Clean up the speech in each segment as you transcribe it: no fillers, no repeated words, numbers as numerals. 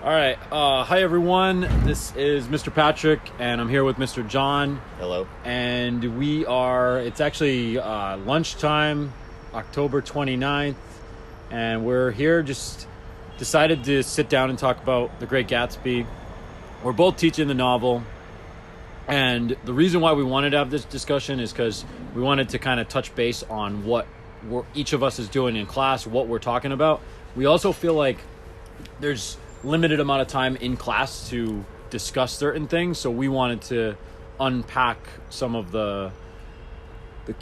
All right. Hi, everyone. This is Mr. Patrick, and I'm here with Mr. John. Hello. And it's actually lunchtime, October 29th, and we're here just decided to sit down and talk about The Great Gatsby. We're both teaching the novel, and the reason why we wanted to have this discussion is because we wanted to kind of touch base on what each of us is doing in class, what we're talking about. We also feel like there's limited amount of time in class to discuss certain things, so we wanted to unpack some of the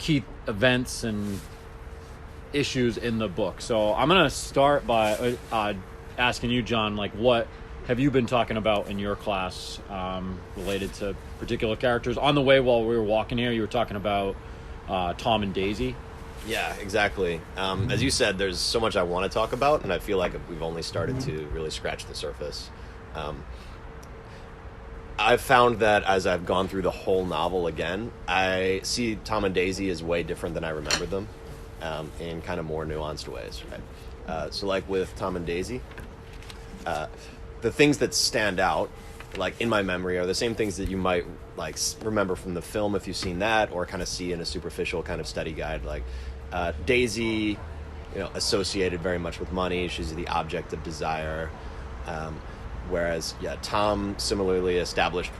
key events and issues in the book. So I'm gonna start by asking you, John, like, what have you been talking about in your class related to particular characters? On the way while we were walking here, you were talking about Tom and Daisy. Yeah, exactly. As you said, there's so much I want to talk about, and I feel like we've only started to really scratch the surface. I've found that as I've gone through the whole novel again, I see Tom and Daisy as way different than I remember them, in kind of more nuanced ways, right? So like with Tom and Daisy, the things that stand out, like in my memory, are the same things that you might like remember from the film if you've seen that, or kind of see in a superficial kind of study guide. Like Daisy, associated very much with money. She's the object of desire. Whereas, Tom similarly established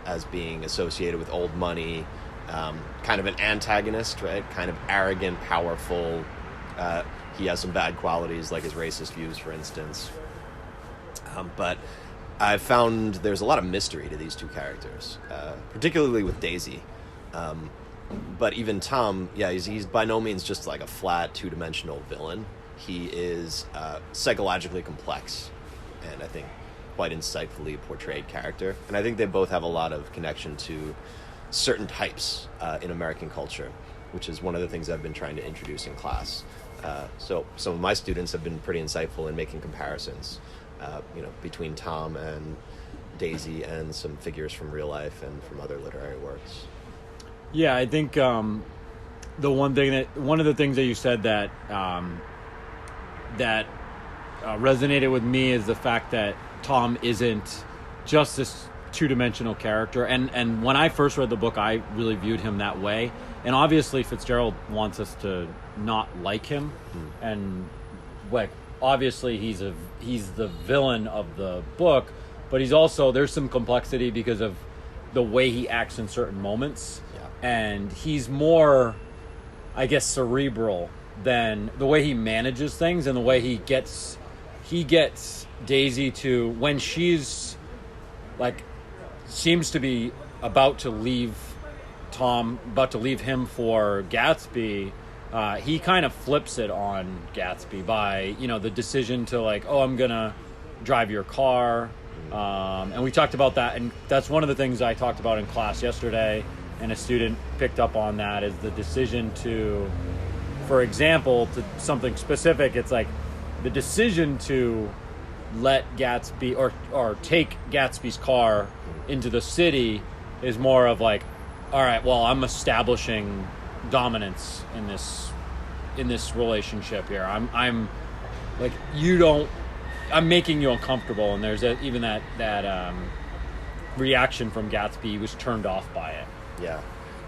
as being associated with old money, kind of an antagonist, right? Kind of arrogant, powerful. He has some bad qualities, like his racist views, for instance. But I've found there's a lot of mystery to these two characters, particularly with Daisy. But even Tom, he's by no means just like a flat, two-dimensional villain. He is psychologically complex, and I think quite insightfully portrayed character. And I think they both have a lot of connection to certain types in American culture, which is one of the things I've been trying to introduce in class. So some of my students have been pretty insightful in making comparisons, between Tom and Daisy and some figures from real life and from other literary works. Yeah, I think one of the things that you said that resonated with me is the fact that Tom isn't just this two-dimensional character. And when I first read the book, I really viewed him that way. And obviously Fitzgerald wants us to not like him, and like obviously he's the villain of the book, but he's also, there's some complexity because of the way he acts in certain moments. And he's more, I guess, cerebral than the way he manages things, and the way he gets Daisy to, when she's like seems to be about to leave him for Gatsby. He kind of flips it on Gatsby by, the decision to like, oh, I'm gonna drive your car. And we talked about that, and that's one of the things I talked about in class yesterday, and a student picked up on that, is the decision to, for example, to something specific, it's like the decision to let Gatsby or take Gatsby's car into the city is more of like, all right, well, I'm establishing dominance in this relationship here. I'm like, I'm making you uncomfortable, and there's even that reaction from Gatsby. He was turned off by it. Yeah,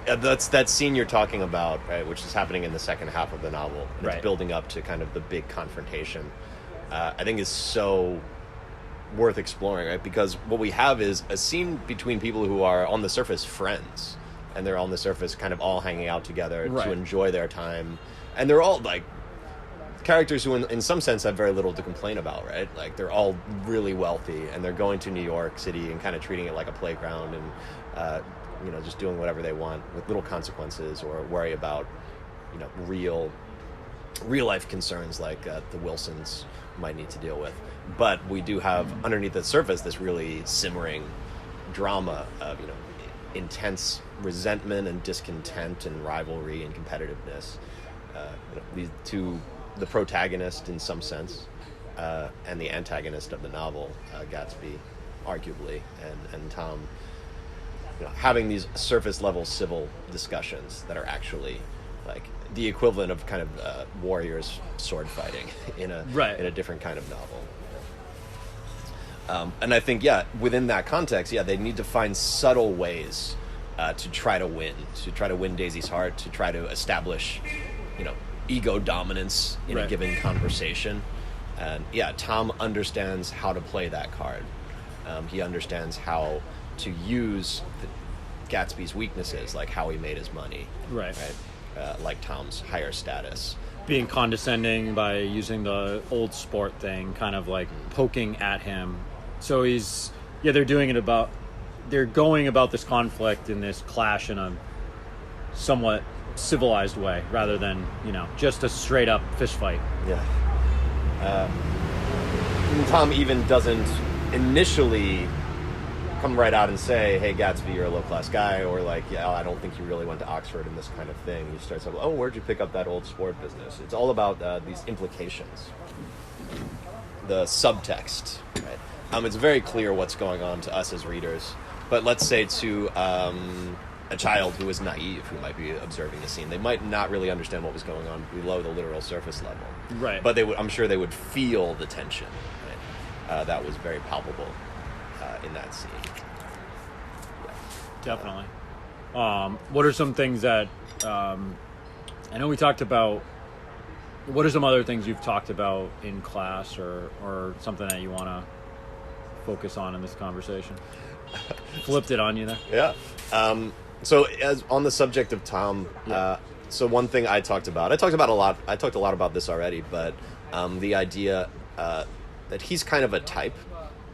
that's that scene you're talking about, right, which is happening in the second half of the novel, and it's building up to kind of the big confrontation. I think is so worth exploring, right? Because what we have is a scene between people who are on the surface friends, and they're on the surface kind of all hanging out together to enjoy their time, and they're all like characters who in some sense have very little to complain about, right? Like they're all really wealthy, and they're going to New York City and kind of treating it like a playground, and just doing whatever they want with little consequences, or worry about real life concerns like the Wilsons might need to deal with. But we do have underneath the surface this really simmering drama of intense resentment and discontent and rivalry and competitiveness. These two, the protagonist in some sense, and the antagonist of the novel, Gatsby, arguably, and Tom, having these surface level civil discussions that are actually like the equivalent of kind of warriors sword fighting in a different kind of novel. And I think, within that context, they need to find subtle ways to try to win Daisy's heart, to try to establish, ego dominance in a given conversation. And Tom understands how to play that card. He understands how to use Gatsby's weaknesses, like how he made his money, like Tom's higher status. Being condescending by using the old sport thing, kind of like poking at him. So they're going about this conflict and this clash in a somewhat civilized way, rather than, just a straight up fist fight. Yeah. Tom even doesn't initially come right out and say, hey, Gatsby, you're a low-class guy, or like, I don't think you really went to Oxford and this kind of thing. He starts out, where'd you pick up that old sport business? It's all about these implications, the subtext, right? It's very clear what's going on to us as readers, but let's say to a child who is naive, who might be observing the scene, they might not really understand what was going on below the literal surface level. Right. But I'm sure they would feel the tension, right? That was very palpable in that scene. Definitely. What are some things that I know we talked about? What are some other things you've talked about in class, or something that you want to focus on in this conversation? Flipped it on you there. Yeah. So as on the subject of Tom, so one thing I talked a lot about this already, but the idea that he's kind of a type.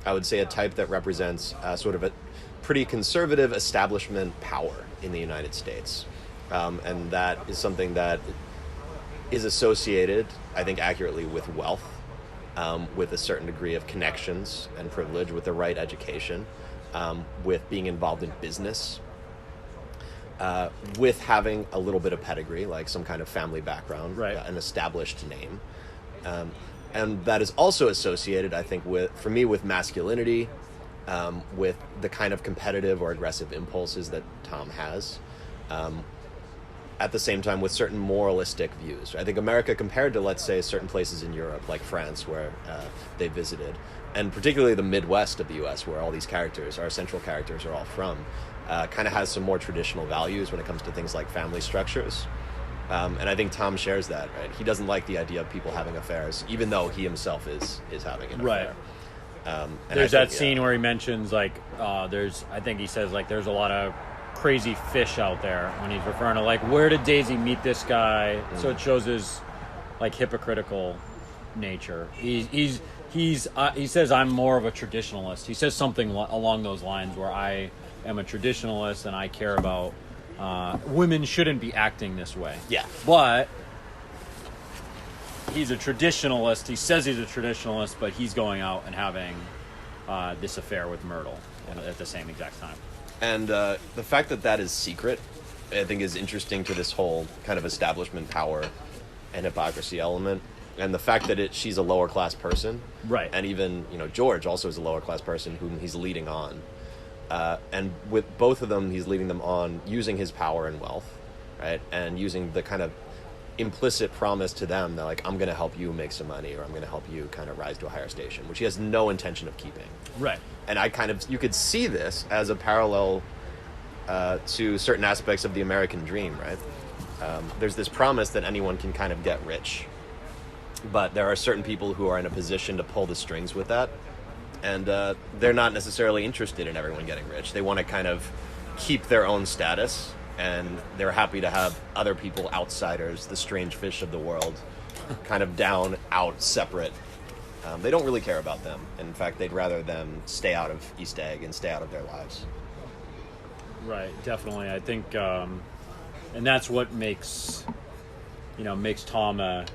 I would say a type that represents sort of a pretty conservative establishment power in the United States. And that is something that is associated, I think accurately, with wealth, with a certain degree of connections and privilege, with the right education, with being involved in business, with having a little bit of pedigree, like some kind of family background, an established name. And that is also associated, I think, with masculinity, with the kind of competitive or aggressive impulses that Tom has. At the same time, with certain moralistic views. I think America, compared to, let's say, certain places in Europe, like France, where they visited, and particularly the Midwest of the U.S., where all these characters, our central characters, are all from, kind of has some more traditional values when it comes to things like family structures. And I think Tom shares that, right? He doesn't like the idea of people having affairs, even though he himself is having an affair. There's that scene where he mentions, like, I think he says, like, there's a lot of crazy fish out there, when he's referring to, like, where did Daisy meet this guy? So it shows his, like, hypocritical nature. He says, I'm more of a traditionalist. He says something along those lines, where I am a traditionalist and I care about women shouldn't be acting this way. Yeah. But he's a traditionalist. He says he's a traditionalist, but he's going out and having this affair with Myrtle at the same exact time. And the fact that is secret, I think, is interesting to this whole kind of establishment power and hypocrisy element. And the fact that she's a lower class person. Right. And even, George also is a lower class person whom he's leading on. And with both of them, he's leading them on using his power and wealth, right? And using the kind of implicit promise to them that, like, I'm going to help you make some money, or I'm going to help you kind of rise to a higher station, which he has no intention of keeping. Right. And you could see this as a parallel to certain aspects of the American dream, right? There's this promise that anyone can kind of get rich, but there are certain people who are in a position to pull the strings with that. And they're not necessarily interested in everyone getting rich. They want to kind of keep their own status, and they're happy to have other people, outsiders, the strange fish of the world, kind of down, out, separate. They don't really care about them. In fact, they'd rather them stay out of East Egg and stay out of their lives. Right, definitely. I think, and that's what makes Tom a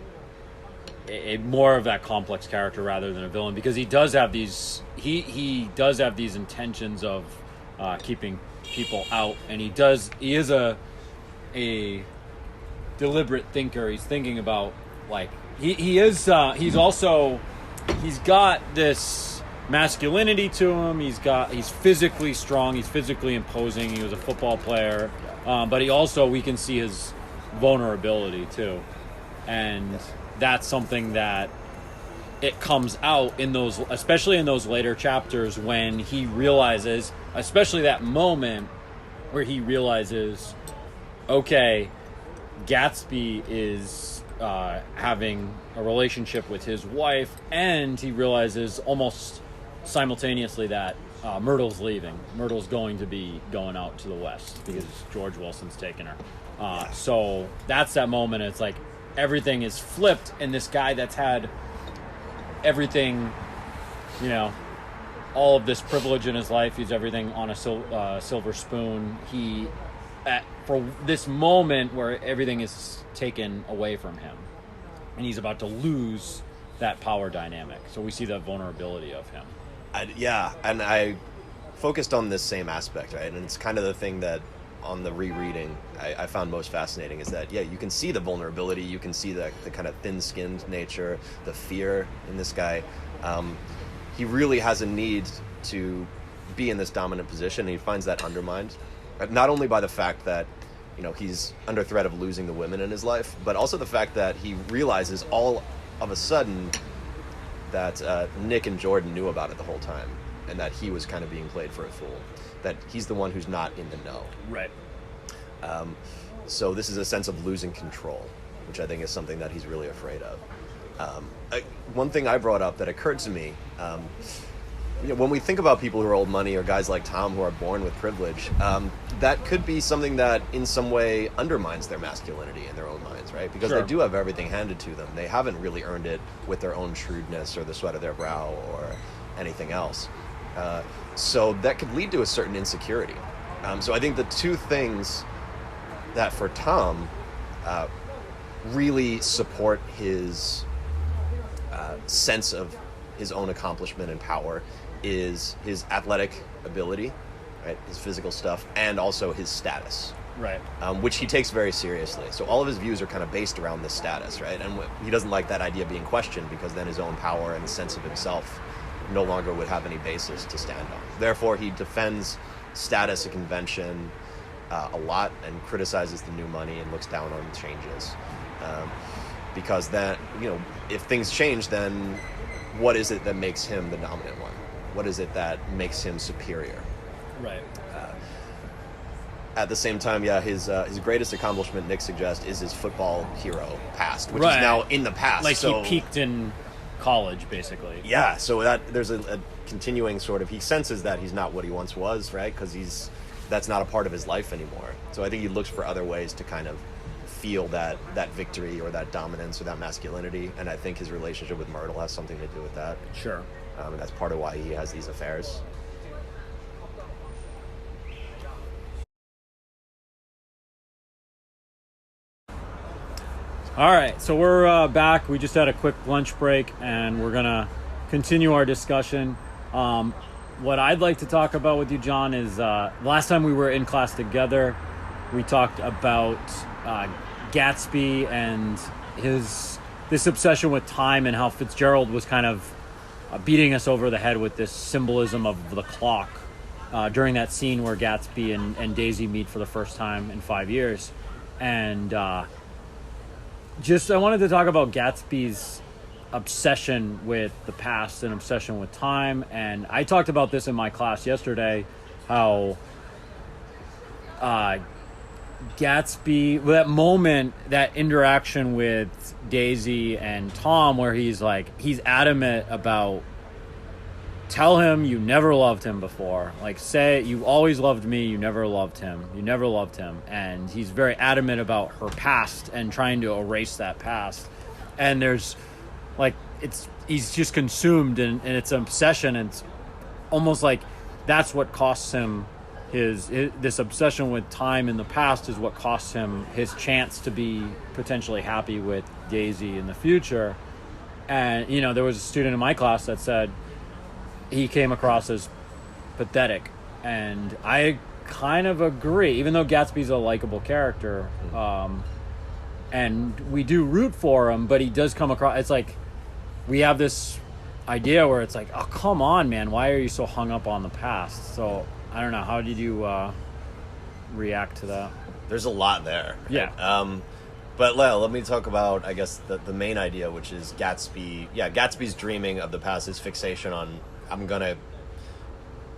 more of that complex character rather than a villain, because he does have these intentions of keeping people out, and he is a deliberate thinker. He's thinking about, like, he's got this masculinity to him. He's physically strong. He's physically imposing. He was a football player, but we can see his vulnerability too, and that's something that it comes out in those, especially in those later chapters, when he realizes, especially that moment where he realizes, okay, Gatsby is having a relationship with his wife, and he realizes almost simultaneously that Myrtle's leaving. Myrtle's going to be going out to the west because George Wilson's taking her. So that's that moment. It's like everything is flipped, and this guy that's had everything, you know, all of this privilege in his life, he's everything on a silver spoon. For this moment where everything is taken away from him, and he's about to lose that power dynamic. So we see the vulnerability of him. And I focused on this same aspect, right? And it's kind of the thing that on the rereading I found most fascinating, is that, you can see the vulnerability, you can see the kind of thin-skinned nature, the fear in this guy. He really has a need to be in this dominant position, and he finds that undermined, not only by the fact that, he's under threat of losing the women in his life, but also the fact that he realizes all of a sudden that Nick and Jordan knew about it the whole time, and that he was kind of being played for a fool, that he's the one who's not in the know. Right. So this is a sense of losing control, which I think is something that he's really afraid of. One thing I brought up that occurred to me, when we think about people who are old money, or guys like Tom who are born with privilege, that could be something that in some way undermines their masculinity in their own minds, right? Because Sure. they do have everything handed to them. They haven't really earned it with their own shrewdness or the sweat of their brow or anything else. So that could lead to a certain insecurity. So I think the two things that for Tom really support his sense of his own accomplishment and power is his athletic ability, right, his physical stuff, and also his status, Right. which he takes very seriously. So all of his views are kind of based around this status, right? And he doesn't like that idea being questioned, because then his own power and sense of himself no longer would have any basis to stand on. Therefore, he defends status and convention a lot, and criticizes the new money and looks down on changes. Because that, if things change, then what is it that makes him the dominant one? What is it that makes him superior? Right. At the same time, his greatest accomplishment, Nick suggests, is his football hero past, which Right. is now in the past. Like so, he peaked in college, basically. Yeah, so that there's a continuing sort of, he senses that he's not what he once was, right? Because that's not a part of his life anymore. So I think he looks for other ways to kind of feel that victory or that dominance or that masculinity, and I think his relationship with Myrtle has something to do with that. Sure. And that's part of why he has these affairs. All right, so we're back. We just had a quick lunch break, and we're gonna continue our discussion. What I'd like to talk about with you, John, is last time we were in class together, we talked about Gatsby and this obsession with time, and how Fitzgerald was kind of beating us over the head with this symbolism of the clock during that scene where Gatsby and Daisy meet for the first time in 5 years. And I wanted to talk about Gatsby's obsession with the past and obsession with time. And I talked about this in my class yesterday, how Gatsby, that moment, that interaction with Daisy and Tom, where he's adamant about, tell him you never loved him before. Like, say you always loved me, you never loved him. You never loved him. And he's very adamant about her past and trying to erase that past. And there's he's just consumed, and it's an obsession. And it's almost like that's what costs him this obsession with time in the past is what costs him his chance to be potentially happy with Daisy in the future. And, there was a student in my class that said he came across as pathetic. And I kind of agree, even though Gatsby's a likable character, and we do root for him, but he does come across, it's like we have this idea where it's like, oh, come on, man, why are you so hung up on the past? So I don't know, how did you react to that? There's a lot there. Right? Yeah. But let me talk about, I guess, the main idea, which is Gatsby. Yeah, Gatsby's dreaming of the past, his fixation on, I'm going to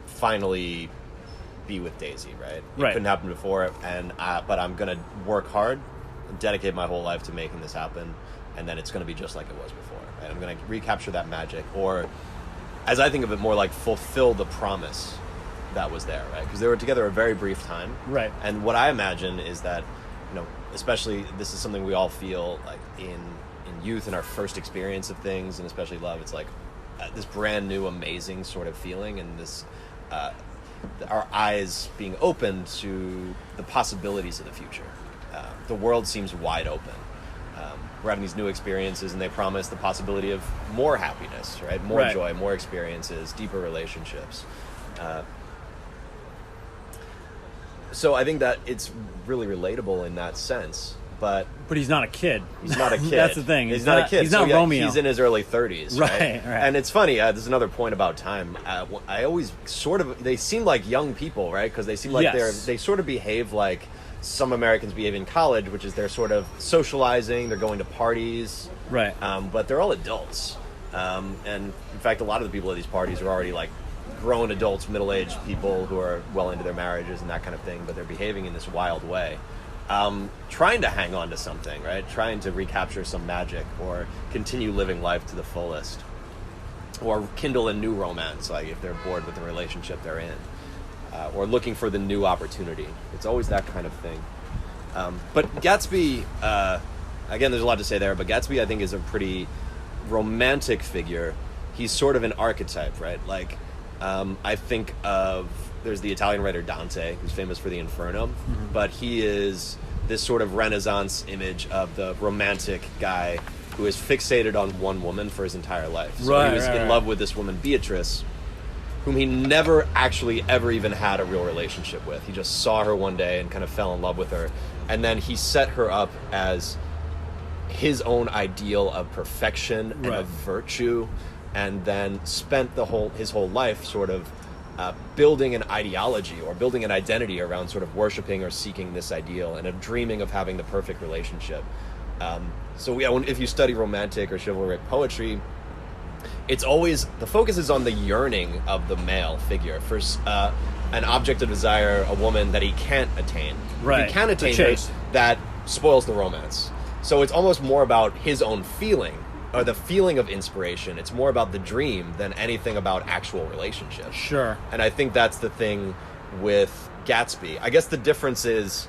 finally be with Daisy, right? It couldn't happen before, but I'm going to work hard, dedicate my whole life to making this happen, and then it's going to be just like it was before, right? I'm going to recapture that magic, or, as I think of it, more like fulfill the promise that was there, right? Because they were together a very brief time. Right. And what I imagine is that, especially this is something we all feel like in youth and our first experience of things, and especially love. It's like this brand new, amazing sort of feeling, and this our eyes being open to the possibilities of the future. The world seems wide open. We're having these new experiences, and they promise the possibility of more happiness, right? More joy, more experiences, deeper relationships. So I think that it's really relatable in that sense. But he's not a kid. He's not a kid. That's the thing. He's not a kid. He's not Romeo. He's in his early 30s. Right. And it's funny. There's another point about time. I always they seem like young people, right? Because they seem like they sort of behave like some Americans behave in college, which is they're sort of socializing, they're going to parties. Right. But they're all adults. And in fact, a lot of the people at these parties are already like grown adults, middle-aged people who are well into their marriages and that kind of thing, but they're behaving in this wild way. Trying to hang on to something, right? Trying to recapture some magic or continue living life to the fullest, or kindle a new romance, like if they're bored with the relationship they're in, or looking for the new opportunity. It's always that kind of thing. But Gatsby, again, there's a lot to say there, but Gatsby, I think, is a pretty romantic figure. He's sort of an archetype, right? Like, I think of, there's the Italian writer Dante, who's famous for the Inferno, but he is this sort of Renaissance image of the romantic guy who is fixated on one woman for his entire life. So he was in love with this woman, Beatrice, whom he never actually ever even had a real relationship with. He just saw her one day and kind of fell in love with her. And then he set her up as his own ideal of perfection and of virtue, and then spent his whole life sort of building an ideology or building an identity around sort of worshiping or seeking this ideal and of dreaming of having the perfect relationship. So if you study romantic or chivalric poetry, it's always, the focus is on the yearning of the male figure for an object of desire, a woman that he can't attain. Right. If he can't attain her, that spoils the romance. So it's almost more about his own feeling, or the feeling of inspiration. It's more about the dream than anything about actual relationships. Sure. And I think that's the thing with Gatsby. I guess the difference is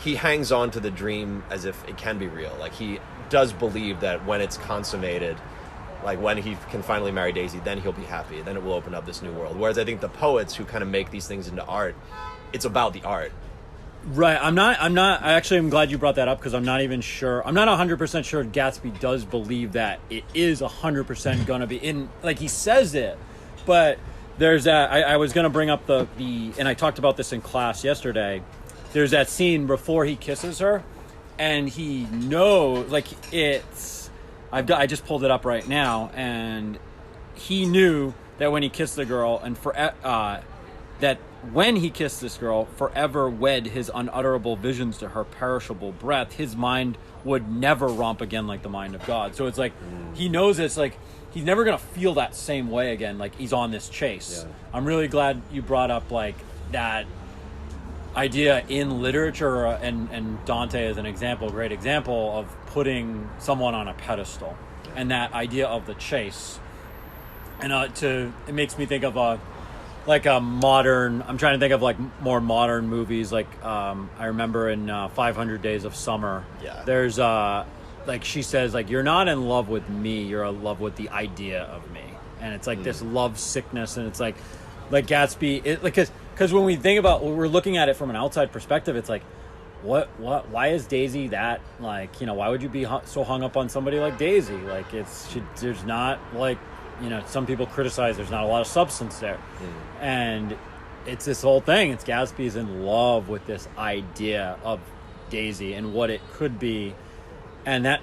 he hangs on to the dream as if it can be real. Like, he does believe that when it's consummated, like when he can finally marry Daisy, then he'll be happy. Then it will open up this new world. Whereas I think the poets who kind of make these things into art, it's about the art. Right. I actually am glad you brought that up, because I'm not even sure. I'm not 100% sure Gatsby does believe that it is 100% going to be in, like, he says it, but there's that, I was going to bring up the, and I talked about this in class yesterday. There's that scene before he kisses her, and he knows, like, it's, I just pulled it up right now, and he knew that when he kissed the girl, and that when he kissed this girl, forever wed his unutterable visions to her perishable breath, his mind would never romp again like the mind of God. So it's like, he knows it's like, he's never going to feel that same way again, like he's on this chase. Yeah. I'm really glad you brought up, like, that idea in literature, and Dante is an example, great example of putting someone on a pedestal, and that idea of the chase. And it makes me think of a modern, I'm trying to think of like more modern movies. Like, I remember in 500 Days of Summer, there's like, she says, like, you're not in love with me, you're in love with the idea of me. And it's like this love sickness, and it's like Gatsby, because when we think about, when we're looking at it from an outside perspective, it's like, why is Daisy that, like, why would you be so hung up on somebody like Daisy? Like, there's not, like, some people criticize there's not a lot of substance there. And it's this whole thing. It's Gatsby's in love with this idea of Daisy and what it could be. And that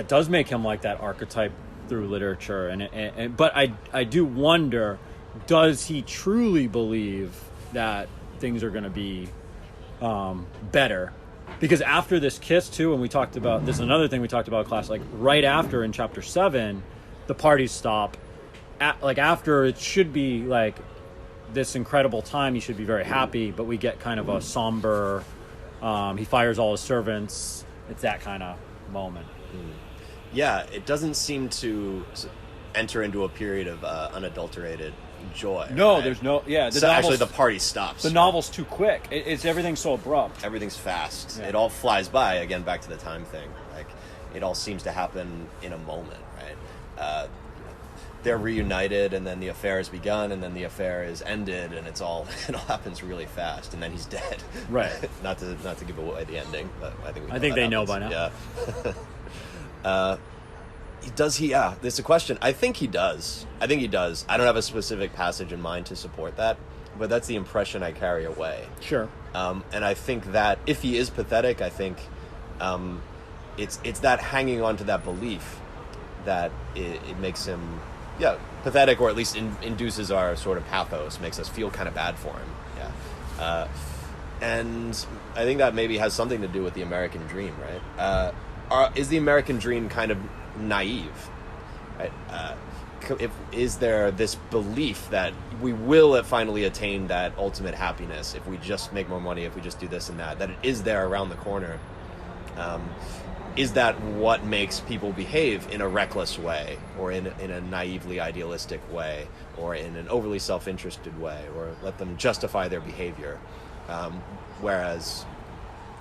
does make him like that archetype through literature. But I do wonder, does he truly believe that things are going to be better because after this kiss too, and we talked about this is another thing we talked about in class, like right after in chapter 7, the parties stop. Like after it should be like this incredible time, he should be very happy, but we get kind of a somber, he fires all his servants. It's that kind of moment. Yeah, it doesn't seem to enter into a period of unadulterated joy. No, right? there's no, So actually the party stops. The novel's too quick. It's everything's so abrupt. Everything's fast. Yeah. It all flies by. Again, back to the time thing. Like, it all seems to happen in a moment, right? They're reunited, and then the affair has begun, and then the affair is ended, and it all happens really fast, and then he's dead. Right. not to give away the ending, but I think they know by now. Yeah. Does he? Yeah, there's a question. I think he does. I don't have a specific passage in mind to support that, but that's the impression I carry away. Sure. And I think that if he is pathetic, I think it's that hanging on to that belief that it makes him, pathetic, or at least induces our sort of pathos, makes us feel kind of bad for him. Yeah. And I think that maybe has something to do with the American dream, right? Is the American dream kind of naive? Right? Is there this belief that we will finally attain that ultimate happiness if we just make more money, if we just do this and that it is there around the corner? Is that what makes people behave in a reckless way, or in a naively idealistic way, or in an overly self-interested way, or let them justify their behavior? Whereas,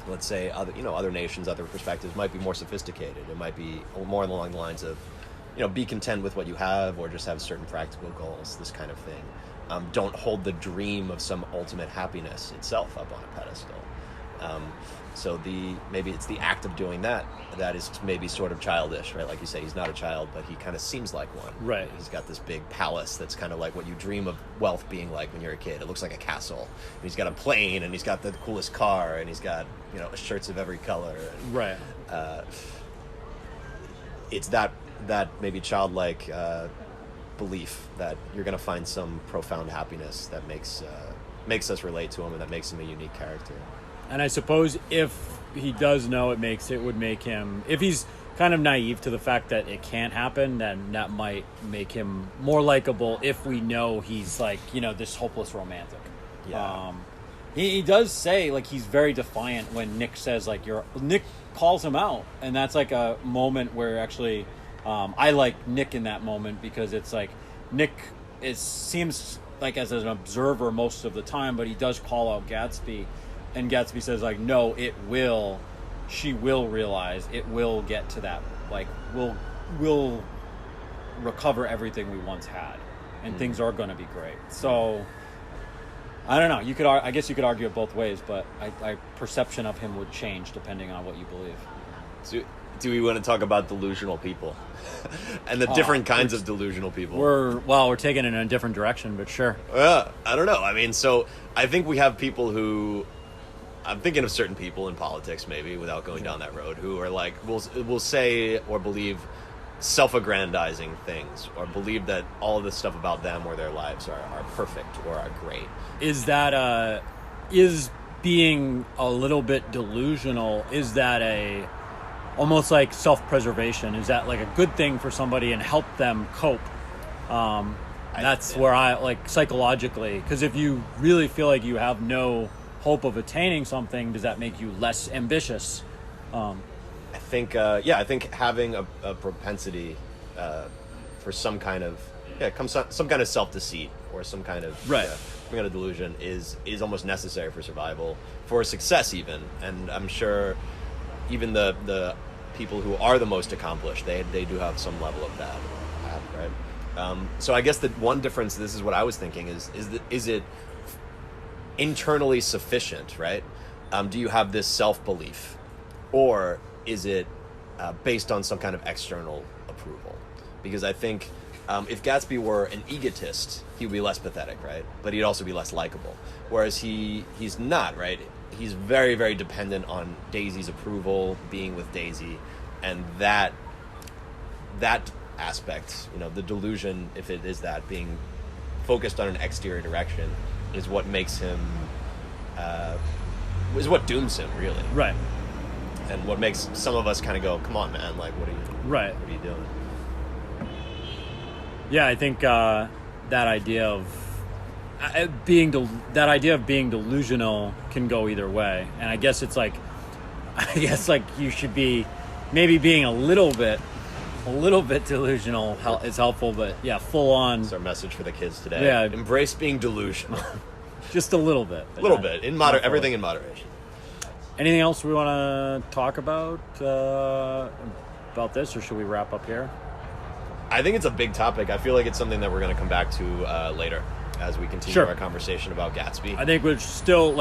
let's say other nations, other perspectives might be more sophisticated. It might be more along the lines of, be content with what you have, or just have certain practical goals, this kind of thing. Don't hold the dream of some ultimate happiness itself up on a pedestal. So maybe it's the act of doing that is maybe sort of childish, right? Like you say, he's not a child, but he kind of seems like one. Right. He's got this big palace that's kind of like what you dream of wealth being like when you're a kid. It looks like a castle. And he's got a plane, and he's got the coolest car, and he's got shirts of every color. And, right. It's that maybe childlike belief that you're going to find some profound happiness that makes us relate to him, and that makes him a unique character. And I suppose if he does know it would make him, if he's kind of naive to the fact that it can't happen, then that might make him more likable if we know he's like, this hopeless romantic. Yeah. He does say, like, he's very defiant when Nick says, like, Nick calls him out. And that's like a moment where actually, I like Nick in that moment, because it's like, Nick seems like as an observer most of the time, but he does call out Gatsby. And Gatsby says, like, no, she will realize, it will get to that, like, we'll recover everything we once had, and things are going to be great. So, I don't know. I guess you could argue it both ways, but I perception of him would change depending on what you believe. So, do we want to talk about delusional people and the different kinds of delusional people? We're taking it in a different direction, but sure. I don't know. I mean, so I think we have people who, I'm thinking of certain people in politics, maybe, without going down that road, who are like, will say or believe self-aggrandizing things, or believe that all of this stuff about them or their lives are perfect or are great. Is that is being a little bit delusional, is that almost like self-preservation? Is that like a good thing for somebody and help them cope? That's where I, like, psychologically, because if you really feel like you have no hope of attaining something, does that make you less ambitious? I think having a propensity for some kind of self-deceit, or some kind of delusion is almost necessary for survival, for success even. And I'm sure even the people who are the most accomplished, they do have some level of that, right? So I guess the one difference, this is what I was thinking, is it internally sufficient, right? Do you have this self-belief, or is it based on some kind of external approval? Because I think if Gatsby were an egotist, he would be less pathetic, right? But he'd also be less likable. Whereas he's not, right? He's very, very dependent on Daisy's approval, being with Daisy, and that aspect, the delusion, if it is that, being focused on an exterior direction, is what makes him is what dooms him, really. Right. And what makes some of us kind of go, come on, man, like, what are you doing? Yeah, I think that idea of being delusional can go either way. And I guess it's like, you should be maybe being a little bit delusional is helpful, but yeah, full on. That's our message for the kids today. Yeah. Embrace being delusional. Just a little bit. A little bit. Everything in moderation. Anything else we want to talk about this, or should we wrap up here? I think it's a big topic. I feel like it's something that we're going to come back to later as we continue our conversation about Gatsby. I think we're still,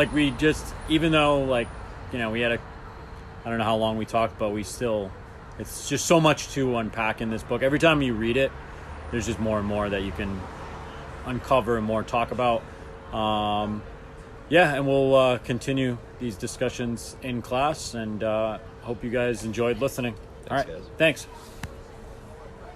even though, we had I don't know how long we talked, but it's just so much to unpack in this book. Every time you read it, there's just more and more that you can uncover and more talk about. And we'll continue these discussions in class, and hope you guys enjoyed listening. All right, guys. Thanks.